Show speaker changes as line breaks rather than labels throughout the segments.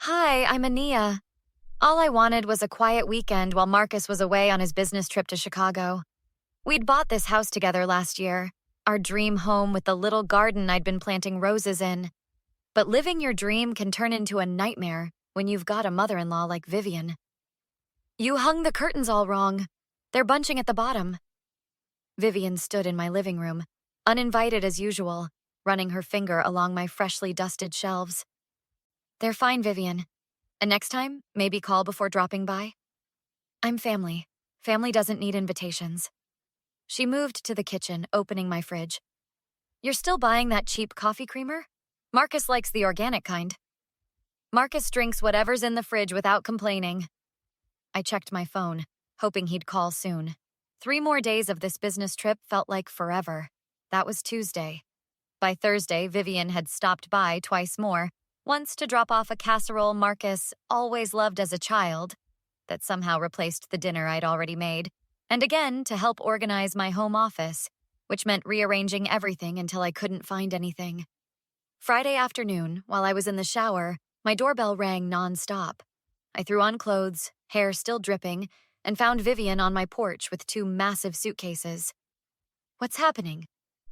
Hi, I'm Ania. All I wanted was a quiet weekend while Marcus was away on his business trip to Chicago. We'd bought this house together last year, our dream home with the little garden I'd been planting roses in. But living your dream can turn into a nightmare when you've got a mother-in-law like Vivian. You hung the curtains all wrong. They're bunching at the bottom. Vivian stood in my living room, uninvited as usual, running her finger along my freshly dusted shelves. They're fine, Vivian. And next time, maybe call before dropping by. I'm family. Family doesn't need invitations. She moved to the kitchen, opening my fridge. You're still buying that cheap coffee creamer? Marcus likes the organic kind. Marcus drinks whatever's in the fridge without complaining. I checked my phone, hoping he'd call soon. 3 more days of this business trip felt like forever. That was Tuesday. By Thursday, Vivian had stopped by twice more, once to drop off a casserole Marcus always loved as a child, that somehow replaced the dinner I'd already made, and again to help organize my home office, which meant rearranging everything until I couldn't find anything. Friday afternoon, while I was in the shower, my doorbell rang nonstop. I threw on clothes, hair still dripping, and found Vivian on my porch with 2 massive suitcases. What's happening?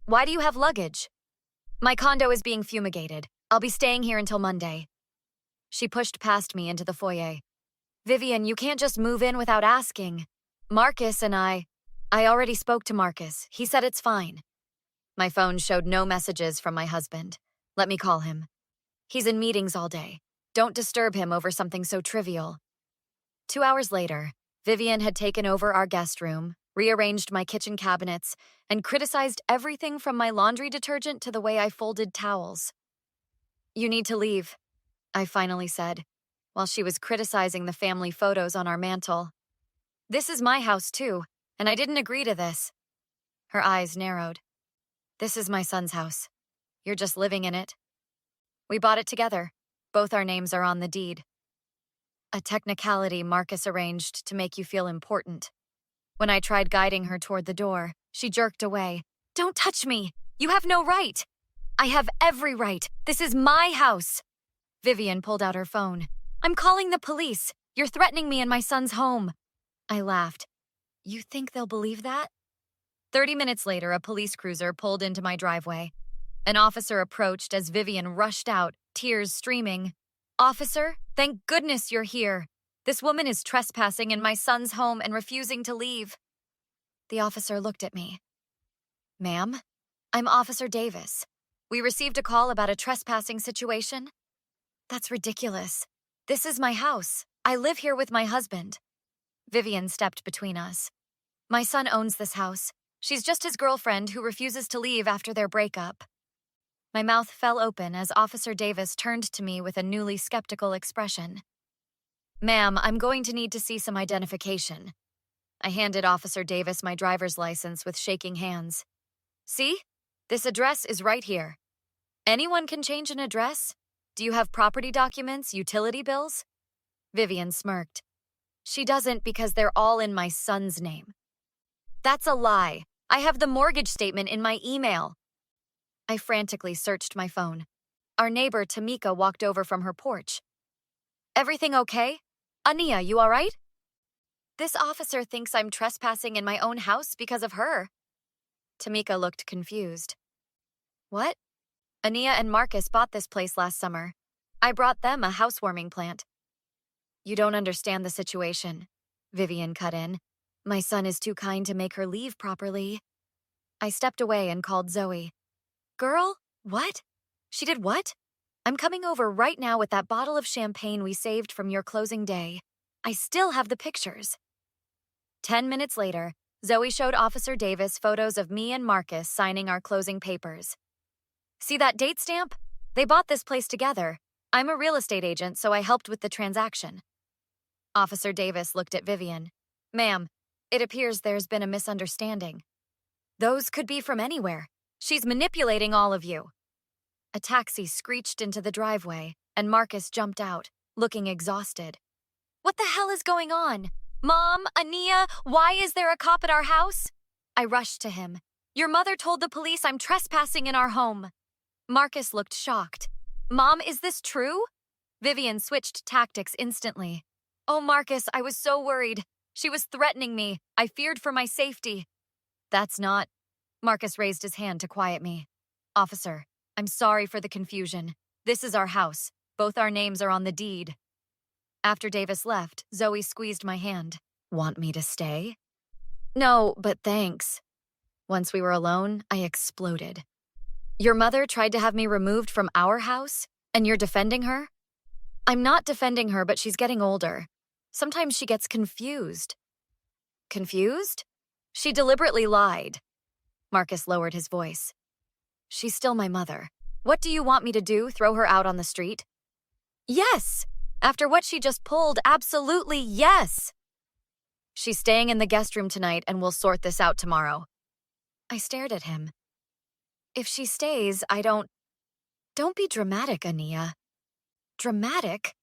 Why do you have luggage? My condo is being fumigated. I'll be staying here until Monday. She pushed past me into the foyer. Vivian, you can't just move in without asking. Marcus and I already spoke to Marcus. He said it's fine. My phone showed no messages from my husband. Let me call him. He's in meetings all day. Don't disturb him over something so trivial. 2 hours later, Vivian had taken over our guest room, rearranged my kitchen cabinets, and criticized everything from my laundry detergent to the way I folded towels. You need to leave, I finally said, while she was criticizing the family photos on our mantle. This is my house too, and I didn't agree to this. Her eyes narrowed. This is my son's house. You're just living in it. We bought it together. Both our names are on the deed. A technicality Marcus arranged to make you feel important. When I tried guiding her toward the door, she jerked away. Don't touch me! You have no right! I have every right. This is my house. Vivian pulled out her phone. I'm calling the police. You're threatening me in my son's home. I laughed. You think they'll believe that? 30 minutes later, a police cruiser pulled into my driveway. An officer approached as Vivian rushed out, tears streaming. Officer, thank goodness you're here. This woman is trespassing in my son's home and refusing to leave. The officer looked at me. Ma'am, I'm Officer Davis. We received a call about a trespassing situation. That's ridiculous. This is my house. I live here with my husband. Vivian stepped between us. My son owns this house. She's just his girlfriend who refuses to leave after their breakup. My mouth fell open as Officer Davis turned to me with a newly skeptical expression. Ma'am, I'm going to need to see some identification. I handed Officer Davis my driver's license with shaking hands. See? This address is right here. Anyone can change an address? Do you have property documents, utility bills? Vivian smirked. She doesn't because they're all in my son's name. That's a lie. I have the mortgage statement in my email. I frantically searched my phone. Our neighbor, Tamika, walked over from her porch. Everything okay? Ania, you all right? This officer thinks I'm trespassing in my own house because of her. Tamika looked confused. What? Ania and Marcus bought this place last summer. I brought them a housewarming plant. You don't understand the situation, Vivian cut in. My son is too kind to make her leave properly. I stepped away and called Zoe. Girl, what? She did what? I'm coming over right now with that bottle of champagne we saved from your closing day. I still have the pictures. 10 minutes later, Zoe showed Officer Davis photos of me and Marcus signing our closing papers. See that date stamp? They bought this place together. I'm a real estate agent, so I helped with the transaction. Officer Davis looked at Vivian. Ma'am, it appears there's been a misunderstanding. Those could be from anywhere. She's manipulating all of you. A taxi screeched into the driveway, and Marcus jumped out, looking exhausted. What the hell is going on? Mom, Ania, why is there a cop at our house? I rushed to him. Your mother told the police I'm trespassing in our home. Marcus looked shocked. Mom, is this true? Vivian switched tactics instantly. Oh, Marcus, I was so worried. She was threatening me. I feared for my safety. That's not... Marcus raised his hand to quiet me. Officer, I'm sorry for the confusion. This is our house. Both our names are on the deed. After Davis left, Zoe squeezed my hand. Want me to stay? No, but thanks. Once we were alone, I exploded. Your mother tried to have me removed from our house, and you're defending her? I'm not defending her, but she's getting older. Sometimes she gets confused. Confused? She deliberately lied. Marcus lowered his voice. She's still my mother. What do you want me to do, throw her out on the street? Yes! After what she just pulled, absolutely yes! She's staying in the guest room tonight and we'll sort this out tomorrow. I stared at him. If she stays, Don't be dramatic, Ania. Dramatic?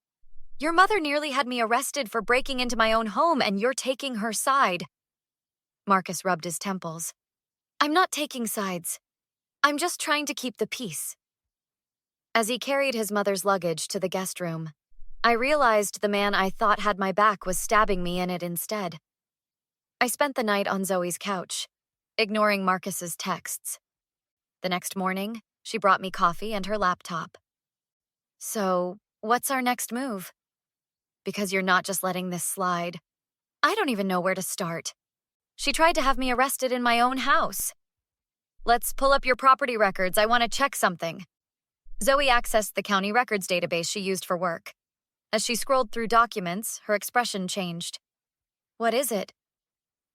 Your mother nearly had me arrested for breaking into my own home and you're taking her side. Marcus rubbed his temples. I'm not taking sides. I'm just trying to keep the peace. As he carried his mother's luggage to the guest room, I realized the man I thought had my back was stabbing me in it instead. I spent the night on Zoe's couch, ignoring Marcus's texts. The next morning, she brought me coffee and her laptop. So, what's our next move? Because you're not just letting this slide. I don't even know where to start. She tried to have me arrested in my own house. Let's pull up your property records. I want to check something. Zoe accessed the county records database she used for work. As she scrolled through documents, her expression changed. What is it?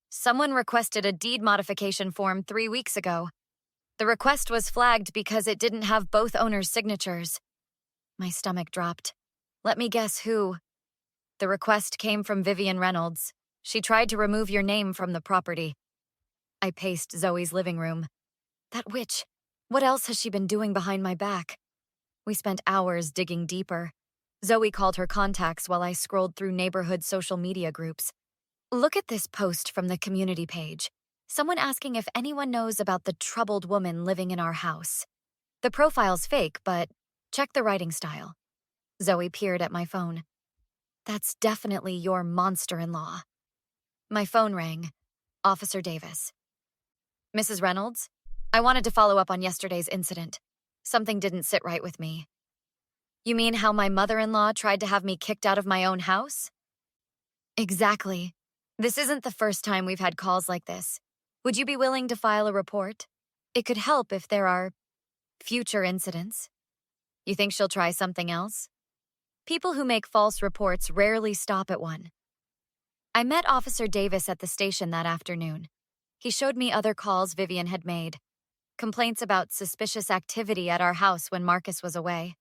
Someone requested a deed modification form 3 weeks ago. The request was flagged because it didn't have both owners' signatures. My stomach dropped. Let me guess who. The request came from Vivian Reynolds. She tried to remove your name from the property. I paced Zoe's living room. That witch. What else has she been doing behind my back? We spent hours digging deeper. Zoe called her contacts while I scrolled through neighborhood social media groups. Look at this post from the community page. Someone asking if anyone knows about the troubled woman living in our house. The profile's fake, but check the writing style. Zoe peered at my phone. That's definitely your monster-in-law. My phone rang. Officer Davis. Mrs. Reynolds? I wanted to follow up on yesterday's incident. Something didn't sit right with me. You mean how my mother-in-law tried to have me kicked out of my own house? Exactly. This isn't the first time we've had calls like this. Would you be willing to file a report? It could help if there are future incidents. You think she'll try something else? People who make false reports rarely stop at one. I met Officer Davis at the station that afternoon. He showed me other calls Vivian had made. Complaints about suspicious activity at our house when Marcus was away.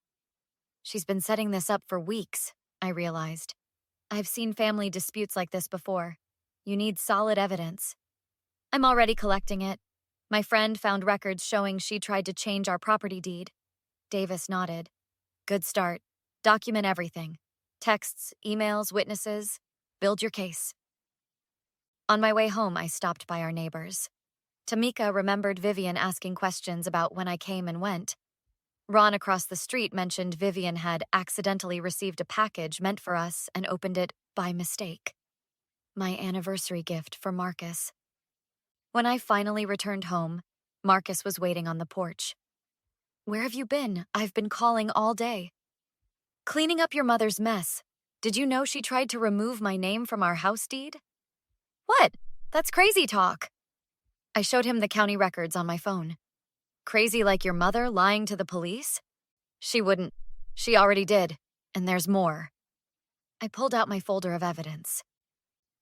She's been setting this up for weeks, I realized. I've seen family disputes like this before. You need solid evidence. I'm already collecting it. My friend found records showing she tried to change our property deed. Davis nodded. Good start. Document everything. Texts, emails, witnesses. Build your case. On my way home, I stopped by our neighbors. Tamika remembered Vivian asking questions about when I came and went. Ron across the street mentioned Vivian had accidentally received a package meant for us and opened it by mistake. My anniversary gift for Marcus. When I finally returned home, Marcus was waiting on the porch. Where have you been? I've been calling all day. Cleaning up your mother's mess. Did you know she tried to remove my name from our house deed? What? That's crazy talk. I showed him the county records on my phone. Crazy like your mother lying to the police? She wouldn't. She already did. And there's more. I pulled out my folder of evidence.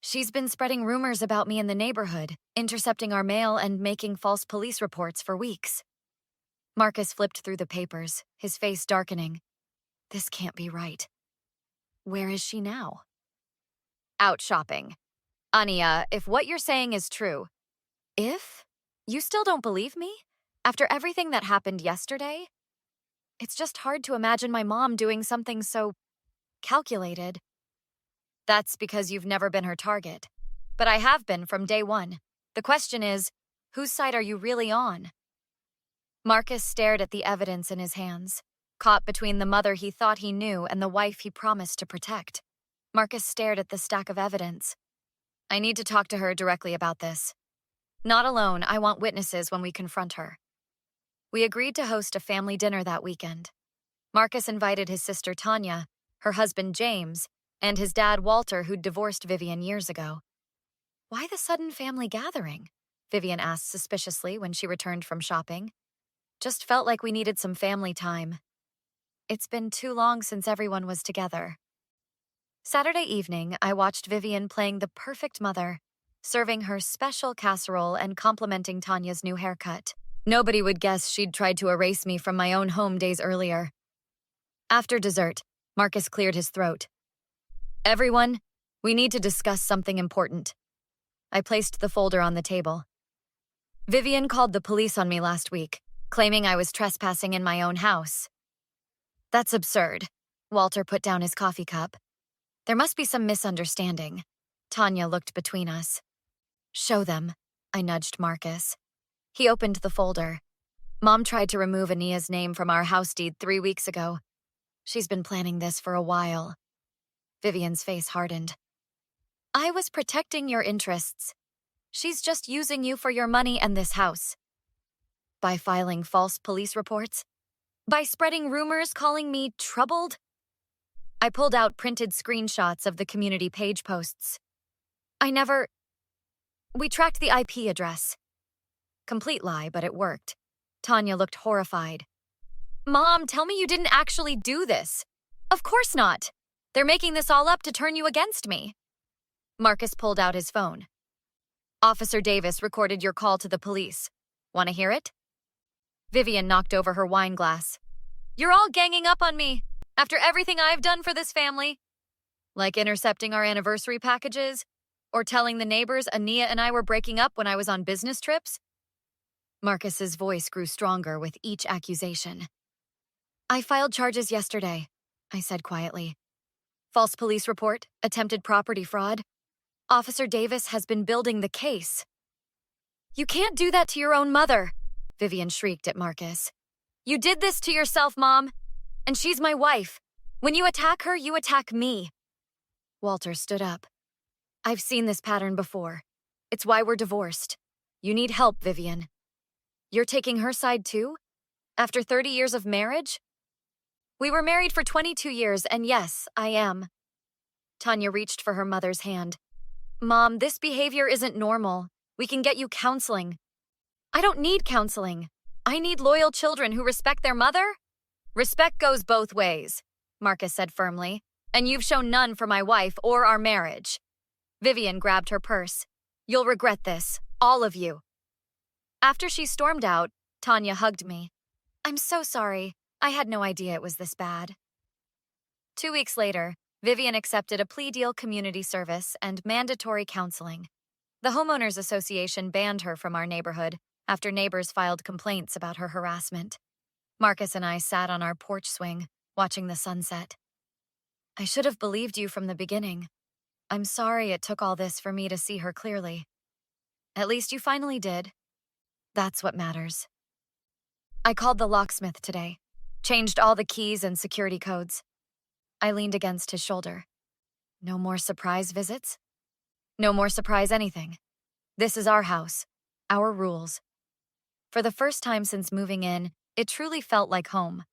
She's been spreading rumors about me in the neighborhood, intercepting our mail and making false police reports for weeks. Marcus flipped through the papers, his face darkening. This can't be right. Where is she now? Out shopping. Ania, if what you're saying is true. If? You still don't believe me? After everything that happened yesterday? It's just hard to imagine my mom doing something so calculated. That's because you've never been her target. But I have been from day one. The question is, whose side are you really on? Marcus stared at the evidence in his hands. caught between the mother he thought he knew and the wife he promised to protect. Marcus stared at the stack of evidence. I need to talk to her directly about this. Not alone, I want witnesses when we confront her. We agreed to host a family dinner that weekend. Marcus invited his sister Tanya, her husband James, and his dad Walter, who'd divorced Vivian years ago. Why the sudden family gathering? Vivian asked suspiciously when she returned from shopping. Just felt like we needed some family time. It's been too long since everyone was together. Saturday evening, I watched Vivian playing the perfect mother, serving her special casserole and complimenting Tanya's new haircut. Nobody would guess she'd tried to erase me from my own home days earlier. After dessert, Marcus cleared his throat. Everyone, we need to discuss something important. I placed the folder on the table. Vivian called the police on me last week, claiming I was trespassing in my own house. That's absurd. Walter put down his coffee cup. There must be some misunderstanding. Tanya looked between us. Show them, I nudged Marcus. He opened the folder. Mom tried to remove Ania's name from our house deed 3 weeks ago. She's been planning this for a while. Vivian's face hardened. I was protecting your interests. She's just using you for your money and this house. By filing false police reports? By spreading rumors calling me troubled? I pulled out printed screenshots of the community page posts. We tracked the IP address. Complete lie, but it worked. Tanya looked horrified. Mom, tell me you didn't actually do this. Of course not. They're making this all up to turn you against me. Marcus pulled out his phone. Officer Davis recorded your call to the police. Want to hear it? Vivian knocked over her wine glass. You're all ganging up on me, after everything I've done for this family. Like intercepting our anniversary packages, or telling the neighbors Ania and I were breaking up when I was on business trips. Marcus's voice grew stronger with each accusation. I filed charges yesterday, I said quietly. False police report, attempted property fraud. Officer Davis has been building the case. You can't do that to your own mother, Vivian shrieked at Marcus. You did this to yourself, Mom. And she's my wife. When you attack her, you attack me. Walter stood up. I've seen this pattern before. It's why we're divorced. You need help, Vivian. You're taking her side too? After 30 years of marriage? We were married for 22 years, and yes, I am. Tanya reached for her mother's hand. Mom, this behavior isn't normal. We can get you counseling. I don't need counseling. I need loyal children who respect their mother. Respect goes both ways, Marcus said firmly, and you've shown none for my wife or our marriage. Vivian grabbed her purse. You'll regret this, all of you. After she stormed out, Tanya hugged me. I'm so sorry. I had no idea it was this bad. 2 weeks later, Vivian accepted a plea deal community service and mandatory counseling. The Homeowners Association banned her from our neighborhood after neighbors filed complaints about her harassment. Marcus and I sat on our porch swing, watching the sunset. I should have believed you from the beginning. I'm sorry it took all this for me to see her clearly. At least you finally did. That's what matters. I called the locksmith today, changed all the keys and security codes. I leaned against his shoulder. No more surprise visits? No more surprise anything. This is our house, our rules. For the first time since moving in, it truly felt like home.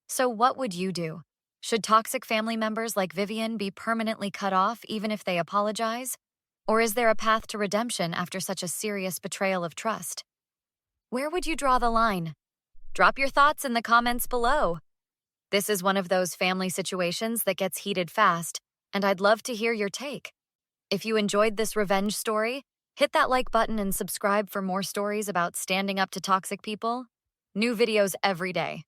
So what would you do? Should toxic family members like Vivian be permanently cut off even if they apologize? Or is there a path to redemption after such a serious betrayal of trust? Where would you draw the line? Drop your thoughts in the comments below. This is one of those family situations that gets heated fast, and I'd love to hear your take. If you enjoyed this revenge story, hit that like button and subscribe for more stories about standing up to toxic people. New videos every day.